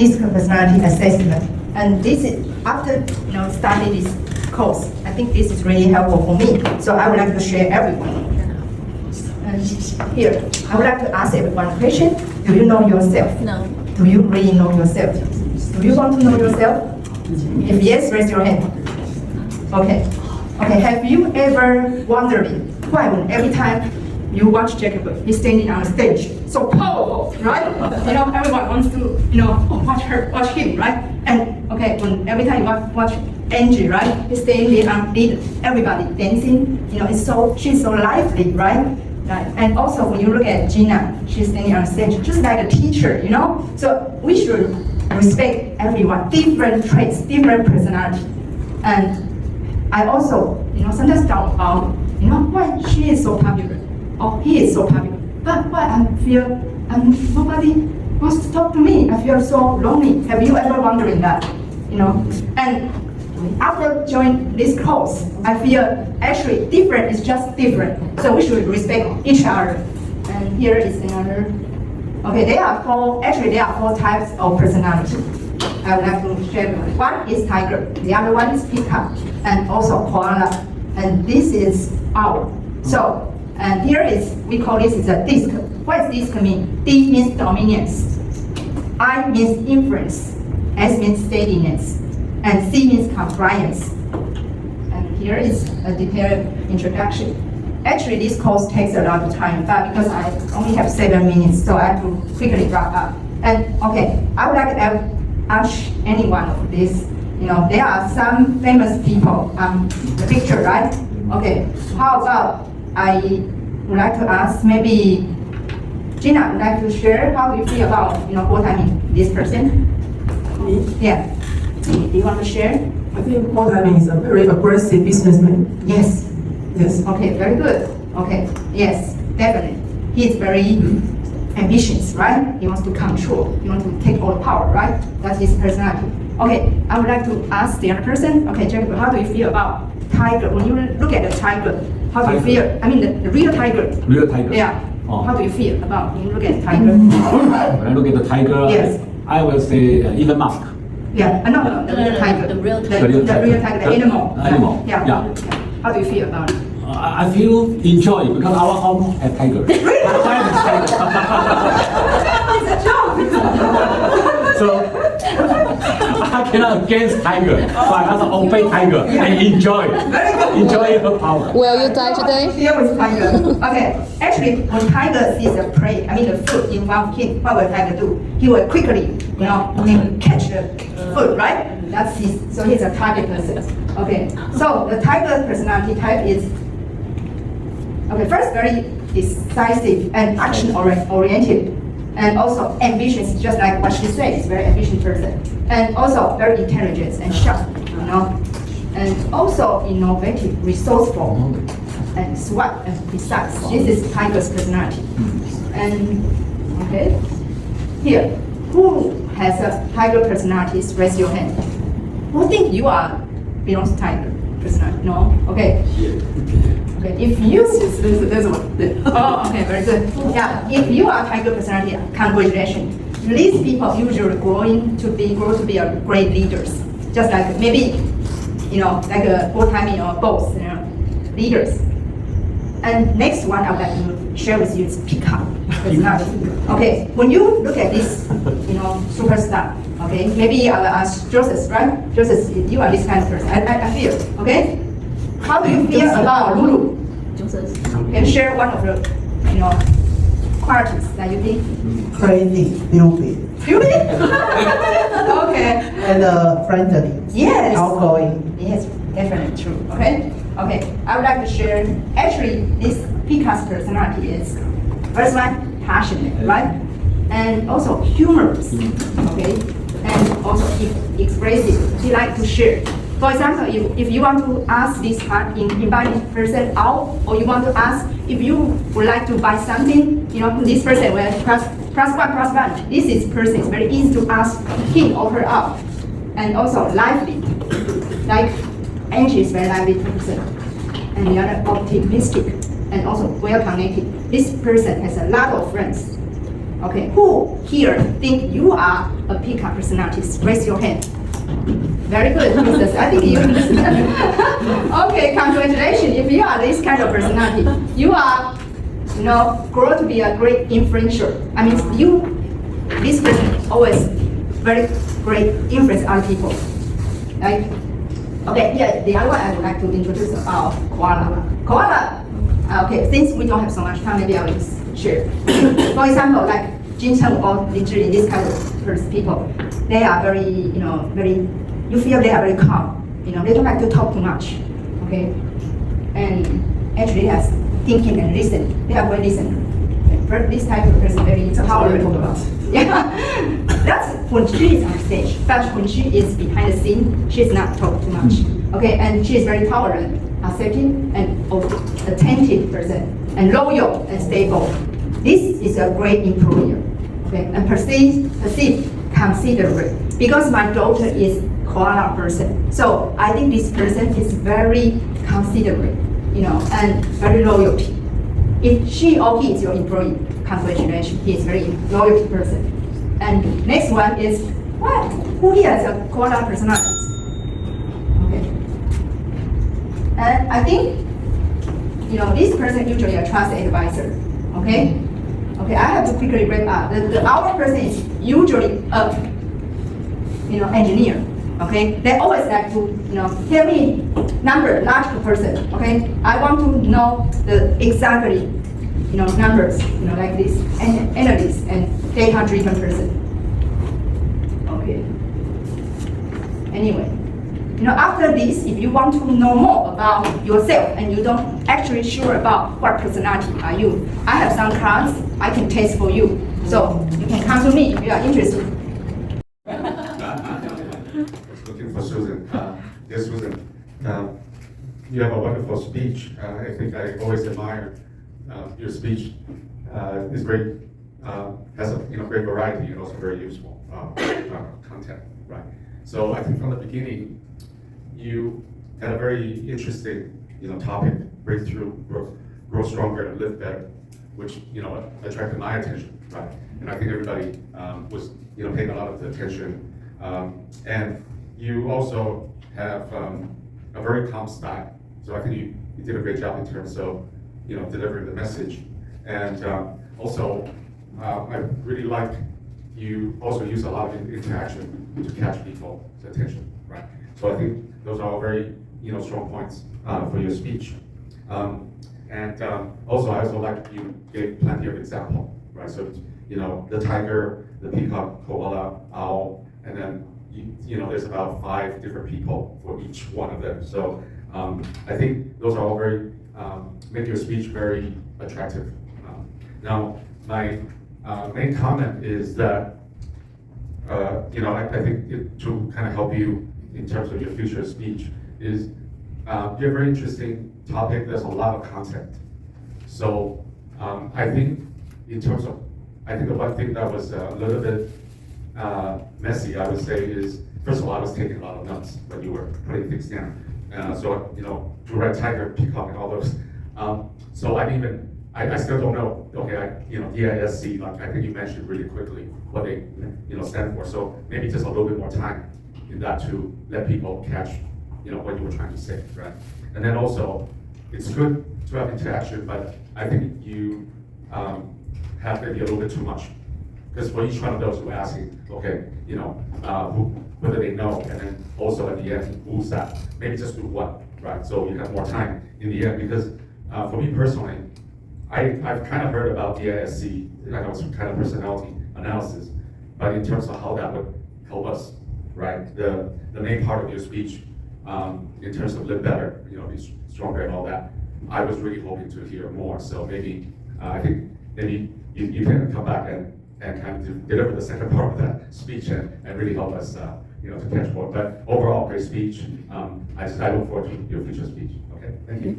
DISC personality assessment. And this is after studying this course. I think this is really helpful for me. So I would like to share everyone. And here, I would like to ask everyone a question. Do you know yourself? No. Do you really know yourself? Do you want to know yourself? If yes, raise your hand. Okay. Okay. Have you ever wondered why when every time you watch Jacob, he's standing on the stage, so powerful, right? Everyone wants to, watch him, right? And okay, when every time you watch Angie, right? He's standing on lead everybody dancing. She's so lively, right? Right. And also when you look at Gina, she's standing on stage, just like a teacher, So we should respect everyone, different traits, different personality. And I also, sometimes doubt about, why she is so popular, or he is so popular. But why I feel nobody wants to talk to me. I feel so lonely. Have you ever wondered that? And after joining this course, I feel actually different is just different. So we should respect each other. And here is another. Okay, there are four types of personality. I would like to share. One is tiger, the other one is peacock, and also koala. And this is owl. So, and here is, we call this is a DISC. What does DISC mean? D means dominance, I means influence, S means steadiness, and C means compliance. And here is a detailed introduction. Actually, this course takes a lot of time, but because I only have 7 minutes, so I have to quickly wrap up. And okay, I would like to ask anyone of this. There are some famous people on the picture, right? Okay, how about I would like to ask maybe Gina would like to share how do you feel about Paul Timing, this person? Me? Yeah. Do you want to share? I think Paul Timing is a very aggressive businessman. Yes. Yes. Okay, very good. Okay, yes, definitely. He is very ambitious, right? He wants to control. He wants to take all the power, right? That's his personality. Okay, I would like to ask the other person. Okay, Jacob, how do you feel about tiger? When you look at the tiger, how do you feel? I mean, the real tiger. Real tiger. Yeah. Oh. How do you feel about when you look at the tiger? When I look at the tiger, Yes. I will say Elon Musk. Yeah, no, the real tiger. The real The tiger. real tiger, the animal. Animal. Yeah. Yeah. How do you feel about it? I feel enjoy because our home have tiger. Really? My wife is tiger. It's a joke. So I cannot against tiger, but I have to obey tiger and enjoy. Very good. Enjoy her power. Will you die today? Here with tiger. Okay, actually, when tiger sees a prey, the food in one hit, what will tiger do? He will quickly, catch the food, right? That's his. So he's a target person. Okay. So the tiger personality type is first very decisive and action oriented, and also ambitious, just like what she said. Is very ambitious person, and also very intelligent and sharp, and also innovative, resourceful, and smart and precise. This is tiger's personality. And okay, here, who has a tiger personality? Raise your hand. Who think you belongs to tiger personality? No. Okay. Okay. If you There's one. oh, okay, very good. Yeah, if you are tiger personality, congratulations. These people usually grow to be a great leaders. Just like maybe, like a full-time or both, leaders. And next one I would like to share with you is peacock personality. Okay, when you look at this, superstar. Okay, maybe I will ask Joseph, right? Joseph, you are this kind of person. I feel. Okay. How do you feel about Lulu? Joseph. Can you share one of the, qualities that you think? Crazy, stupid, Really? Okay. and friendly. Yes. Outgoing. Yes, definitely true. Okay. Okay. I would like to share. Actually, this peacock's personality is first one passionate, right? And also humorous. Okay. And also expressive. He like to share. For example, if you want to ask this invited person out, or you want to ask if you would like to buy something, this person will press one. This person is very easy to ask him or her out. And also lively. Like Angie is very lively person. And the other optimistic and also well connected. This person has a lot of friends. Okay, who here think you are a pickup personality? Raise your hand. Very good, Mrs. I think you understand. Okay, congratulations. If you are this kind of personality, you are, grow to be a great influencer. I mean, this person always very great influence other people. Right? Okay, here, the other one I would like to introduce about koala. Koala, okay, since we don't have so much time, maybe I will just share. For example, like Jin Chen or Li Zhi, this kind of people, they are very, you feel they are very calm. They don't like to talk too much. Okay? And actually, they are thinking and listening. They are very listener. This type of person very powerful. Yeah, that's when she is on stage. But when she is behind the scene, she is not talk too much. Okay, and she is very tolerant, accepting, and attentive person, and loyal and stable. This is a great employer. Okay, and perceive, considerate. Because my daughter is koala person, so I think this person is very considerate, and very loyalty. If she or he is your employee, congratulations, he is very loyal person. And next one is, what? Who here is a koala personality? Okay. And I think, this person usually a trust advisor. Okay? Okay, I have to quickly wrap up. Our person is usually a, engineer. Okay? They always like to, tell me number, logical person. Okay? I want to know the exactly, numbers, like this, and analyst and data-driven person. Okay. Anyway, after this, if you want to know more about yourself and you don't actually sure about what personality are you, I have some cards I can test for you. So you can come to me if you are interested. Looking for Susan. Yes, Susan. You have a wonderful speech. I think I always admire your speech. Is great. Has a great variety and also very useful content. Right. So I think from the beginning, you had a very interesting topic: breakthrough, grow stronger, and live better, which attracted my attention. Right. And I think everybody was paying a lot of attention. And you also have a very calm style. So I think you did a great job in terms of delivering the message. And also, I really like you also use a lot of interaction to catch people's attention, right? So I think those are all very strong points for your speech. And also, I also like you gave plenty of example, right? So the tiger, the peacock, koala, owl, and then there's about 5 different people for each one of them. So I think those are all very make your speech very attractive. Now, my main comment is that I think to kind of help you in terms of your future speech is you have a very interesting topic. There's a lot of content. So I think in terms of the one thing that was a little bit messy, I would say, is first of all, I was taking a lot of notes when you were putting things down. So to write tiger, peacock, and all those. So I still don't know. Okay, DISC. Like I think you mentioned really quickly what they stand for. So maybe just a little bit more time in that to let people catch what you were trying to say, right? And then also, it's good to have interaction, but I think you have maybe a little bit too much. Because for each one of those, we're asking, okay, whether they know, and then also at the end, who's that? Maybe just do one, right? So you have more time in the end. Because for me personally, I've kind of heard about DISC, I know it's kind of personality analysis, but in terms of how that would help us, right? The main part of your speech, in terms of live better, be stronger and all that, I was really hoping to hear more. So maybe I think maybe you can come back and kind of deliver the second part of that speech and really help us, to catch more. But overall, great speech. I look forward to your future speech. Okay, thank you.